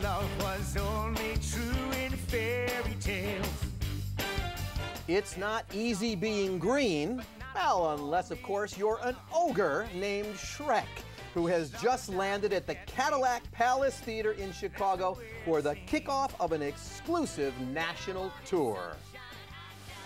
love was only true in fairy tales. It's not easy being green, well, unless, of course, you're an ogre named Shrek, who has just landed at the Cadillac Palace Theater in Chicago for the kickoff of an exclusive national tour.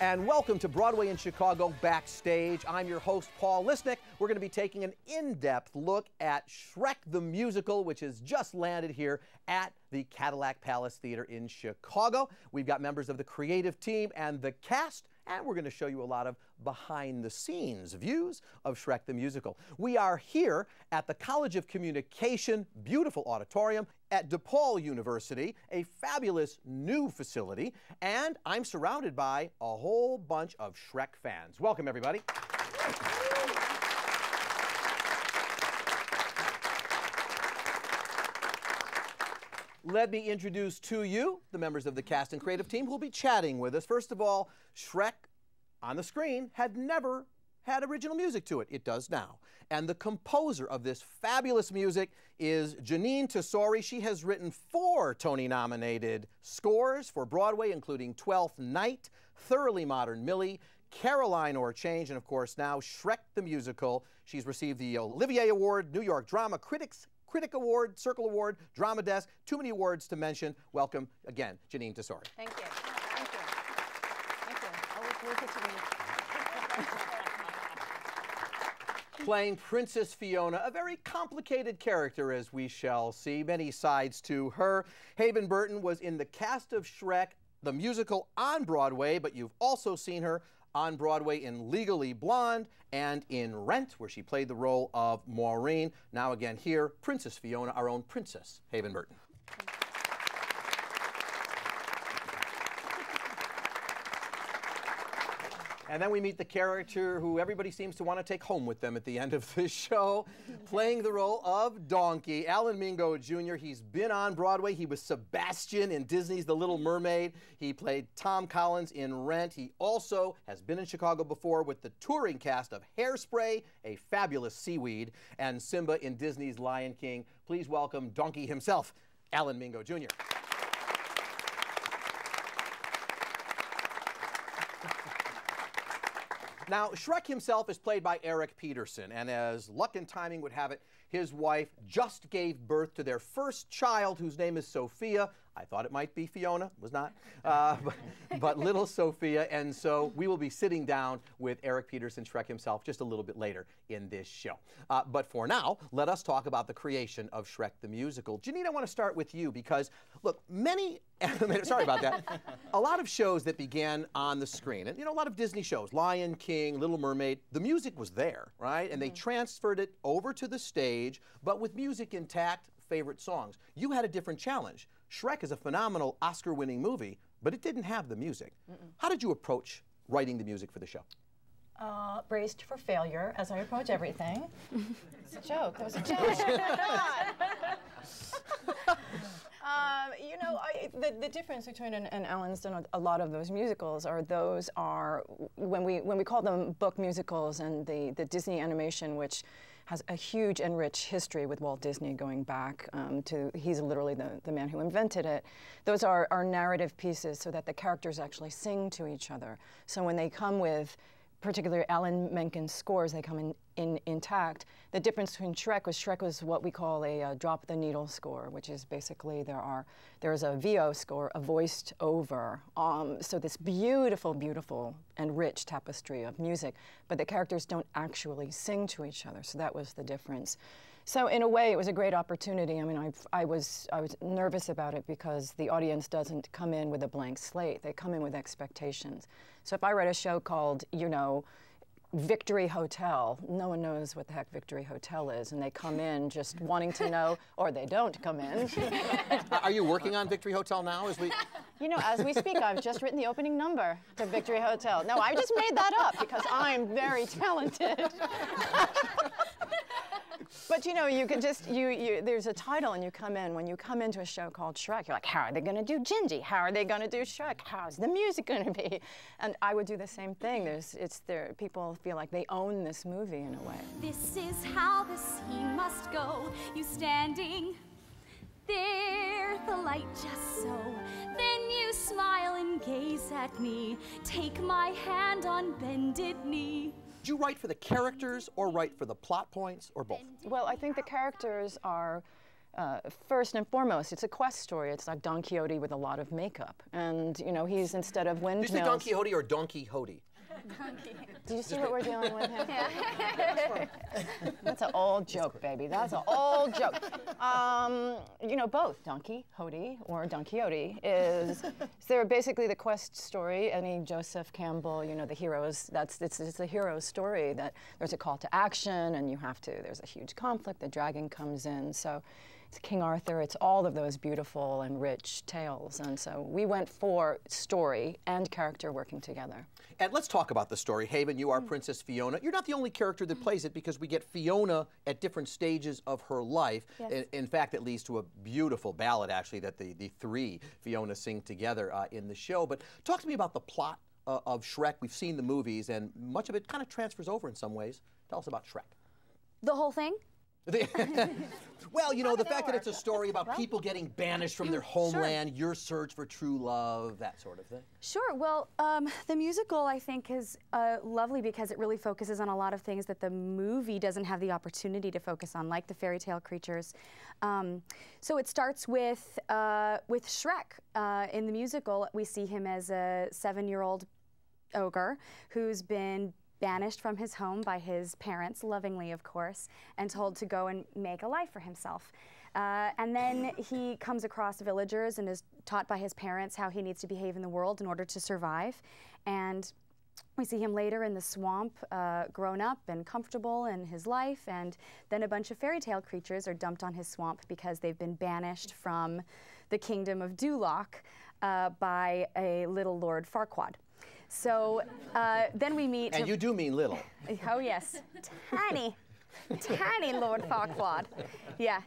And welcome to Broadway in Chicago Backstage. I'm your host, Paul Lisnick. We're going to be taking an in-depth look at Shrek the Musical, which has just landed here at the Cadillac Palace Theater in Chicago. We've got members of the creative team and the cast, and we're going to show you a lot of behind-the-scenes views of Shrek the Musical. We are here at the College of Communication, beautiful auditorium, at DePaul University, a fabulous new facility, and I'm surrounded by a whole bunch of Shrek fans. Welcome, everybody. Let me introduce to you the members of the cast and creative team who will be chatting with us. First of all, Shrek on the screen had never had original music to it. It does now. And the composer of this fabulous music is Jeanine Tesori. She has written 4 Tony-nominated scores for Broadway, including Twelfth Night, Thoroughly Modern Millie, Caroline or Change, and of course now Shrek the Musical. She's received the Olivier Award, New York Drama Critic Award, Circle Award, Drama Desk, too many awards to mention. Welcome again, Jeanine Tesori. Thank you. Thank you. Thank you. Always worth it to me. Playing Princess Fiona, a very complicated character, as we shall see. Many sides to her. Haven Burton was in the cast of Shrek, the musical, on Broadway, but you've also seen her on Broadway in Legally Blonde and in Rent, where she played the role of Maureen. Now again here, Princess Fiona, our own Princess Haven Burton. And then we meet the character who everybody seems to want to take home with them at the end of the show, playing the role of Donkey, Alan Mingo Jr. He's been on Broadway. He was Sebastian in Disney's The Little Mermaid. He played Tom Collins in Rent. He also has been in Chicago before with the touring cast of Hairspray, a fabulous seaweed, and Simba in Disney's Lion King. Please welcome Donkey himself, Alan Mingo Jr. Now, Shrek himself is played by Eric Peterson, and as luck and timing would have it, his wife just gave birth to their first child, whose name is Sophia. I thought it might be Fiona, was not, but little Sophia, and so we will be sitting down with Eric Peterson, Shrek himself, just a little bit later in this show. But for now, let us talk about the creation of Shrek the Musical. Jeanine, I want to start with you because, look, sorry about that, a lot of shows that began on the screen, and you know, a lot of Disney shows, Lion King, Little Mermaid, the music was there, right? And they transferred it over to the stage, but with music intact, favorite songs. You had a different challenge. Shrek is a phenomenal Oscar-winning movie, but it didn't have the music. How did you approach writing the music for the show? Braced for failure, as I approach everything. It's a joke. That was a joke. You know, the difference between, and Alan's done a lot of those musicals, when we call them book musicals, and the Disney animation, which has a huge and rich history with Walt Disney going back to, he's literally the man who invented it. Those are narrative pieces so that the characters actually sing to each other. So when they come with particularly Alan Menken's scores, they come in intact. The difference between Shrek was what we call a drop the needle score, which is basically there's a VO score, a voiced over. So this beautiful, beautiful and rich tapestry of music, but the characters don't actually sing to each other. So that was the difference. So in a way, it was a great opportunity. I mean, I was nervous about it because the audience doesn't come in with a blank slate. They come in with expectations. So if I write a show called, you know, Victory Hotel, no one knows what the heck Victory Hotel is, and they come in just wanting to know, or they don't come in. Are you working on Victory Hotel now? You know, as we speak, I've just written the opening number to Victory Hotel. No, I just made that up because I'm very talented. But you know, you can just, there's a title and you come in. When you come into a show called Shrek, you're like, how are they going to do Gingy? How are they going to do Shrek? How's the music going to be? And I would do the same thing. People feel like they own this movie in a way. This is how the scene must go. You standing there, the light just so. Then you smile and gaze at me. Take my hand on bended knee. Did you write for the characters or write for the plot points or both? Well, I think the characters are, first and foremost, it's a quest story. It's like Don Quixote with a lot of makeup. And, you know, he's instead of windmills. Did you say Don Quixote or Don Quixote? Do you see what we're dealing with here? That's an old joke, baby. That's an old joke. You know, both Don Quixote or Don Quixote is they're basically the quest story. Any Joseph Campbell, you know, the heroes. It's a hero story that there's a call to action, and you have to. There's a huge conflict. The dragon comes in. So it's King Arthur. It's all of those beautiful and rich tales. And so we went for story and character working together. And let's talk about the story. Haven, you are Princess Fiona. You're not the only character that plays it, because we get Fiona at different stages of her life. Yes. In fact, it leads to a beautiful ballad, actually, that the three Fiona sing together in the show. But talk to me about the plot of Shrek. We've seen the movies, and much of it kind of transfers over in some ways. Tell us about Shrek. The whole thing? Well, you know, the fact that it's a story about people getting banished from their homeland, your search for true love, that sort of thing. Sure. Well, the musical, I think, is lovely because it really focuses on a lot of things that the movie doesn't have the opportunity to focus on, like the fairy tale creatures. So it starts with Shrek. In the musical, we see him as a 7-year-old ogre who's been banished from his home by his parents, lovingly of course, and told to go and make a life for himself. And then he comes across villagers and is taught by his parents how he needs to behave in the world in order to survive. And we see him later in the swamp, grown up and comfortable in his life, and then a bunch of fairy tale creatures are dumped on his swamp because they've been banished from the kingdom of Duloc by a little Lord Farquaad. So then we meet... And you do mean little. Oh, yes. Tiny, tiny Lord Farquaad. Yeah.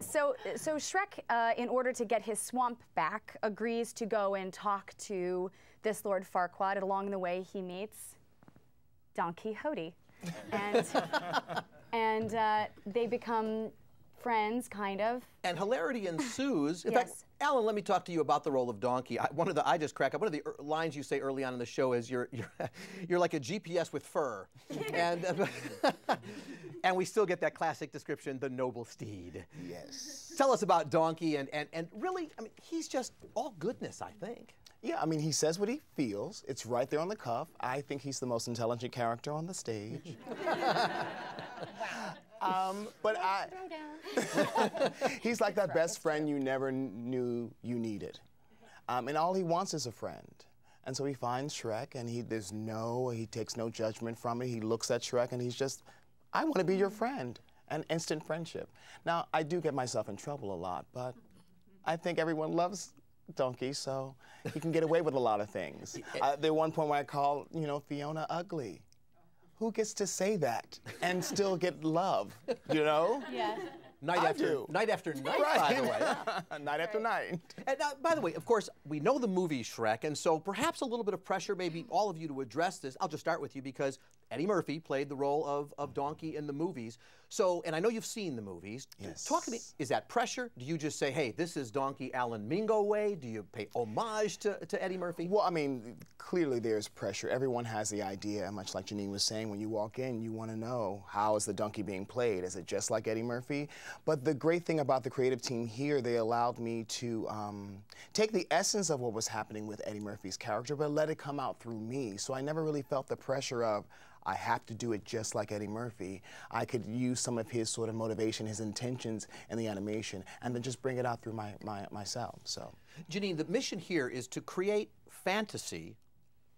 So Shrek, in order to get his swamp back, agrees to go and talk to this Lord Farquaad. Along the way, he meets Don Quixote. And they become friends, kind of. And hilarity ensues. In Yes. fact, Alan, let me talk to you about the role of Donkey. I just crack up. One of the lines you say early on in the show is you're like a GPS with fur, and and we still get that classic description, the noble steed. Yes. Tell us about Donkey, and really, I mean, he's just all goodness, I think. Yeah, I mean, he says what he feels. It's right there on the cuff. I think he's the most intelligent character on the stage. But he's like that best friend you never knew you needed. And all he wants is a friend. And so he finds Shrek, and he takes no judgment from it. He looks at Shrek, and he's just, I want to be your friend. An instant friendship. Now, I do get myself in trouble a lot, but I think everyone loves Donkey, so he can get away with a lot of things. There one point where I call, Fiona ugly. Who gets to say that and still get love, Yeah. Night after night, Right. by the way. Night after night. And by the way, of course, we know the movie Shrek, and so perhaps a little bit of pressure, maybe all of you to address this. I'll just start with you because Eddie Murphy played the role of Donkey in the movies. So, and I know you've seen the movies. Yes. Talk to me, is that pressure? Do you just say, hey, this is Donkey Alan Mingo way? Do you pay homage to Eddie Murphy? Well, I mean, clearly there's pressure. Everyone has the idea, and much like Janine was saying, when you walk in, you want to know, how is the donkey being played? Is it just like Eddie Murphy? But the great thing about the creative team here, they allowed me to take the essence of what was happening with Eddie Murphy's character, but let it come out through me. So I never really felt the pressure of, I have to do it just like Eddie Murphy. I could use some of his sort of motivation, his intentions in the animation, and then just bring it out through myself. So, Janine, the mission here is to create fantasy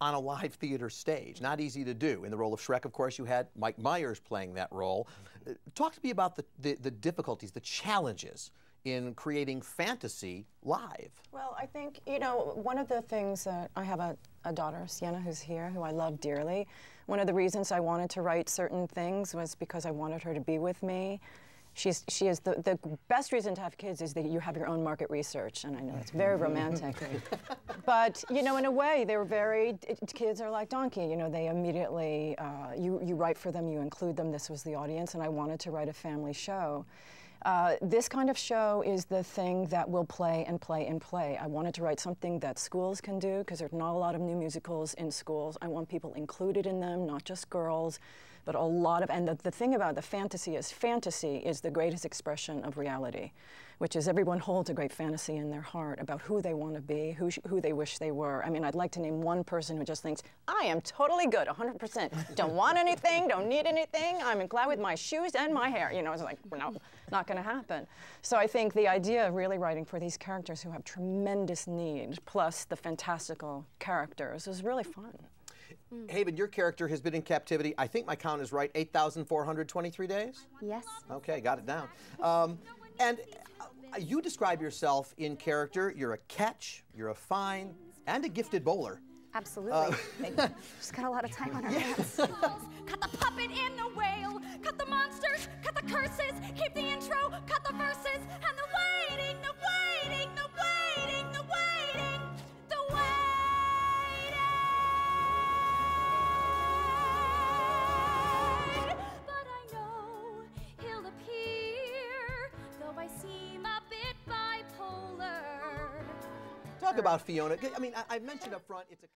on a live theater stage. Not easy to do. In the role of Shrek, of course, you had Mike Myers playing that role. Talk to me about the difficulties, the challenges in creating fantasy live. Well, I think, one of the things that I have a daughter, Sienna, who's here, who I love dearly. One of the reasons I wanted to write certain things was because I wanted her to be with me. She is the best reason to have kids is that you have your own market research, and I know it's very romantic. But, in a way, they were kids are like Donkey, they immediately, you write for them, you include them, this was the audience, and I wanted to write a family show. This kind of show is the thing that will play and play and play. I wanted to write something that schools can do, because there's not a lot of new musicals in schools. I want people included in them, not just girls, but a lot of, and the thing about the fantasy is the greatest expression of reality, which is everyone holds a great fantasy in their heart about who they want to be, who they wish they were. I mean, I'd like to name one person who just thinks, I am totally good, 100%. Don't want anything, don't need anything, I'm in glad with my shoes and my hair. You know, it's like, no, not going to happen. So I think the idea of really writing for these characters who have tremendous need, plus the fantastical characters, is really fun. Haven, your character has been in captivity, I think my count is right, 8,423 days? Yes. Okay, got it down. And you describe yourself in character. You're a catch, you're a fine, and a gifted bowler. Absolutely. She's got a lot of time on her hands. Cut the puppet in the whale, cut the monsters, cut the curses, keep the intro, cut the verses, and the waiting, the waiting, the waiting, the waiting, the waiting. But I know he'll appear, though I seem a bit bipolar. Talk about Fiona. I mean, I mentioned up front, it's a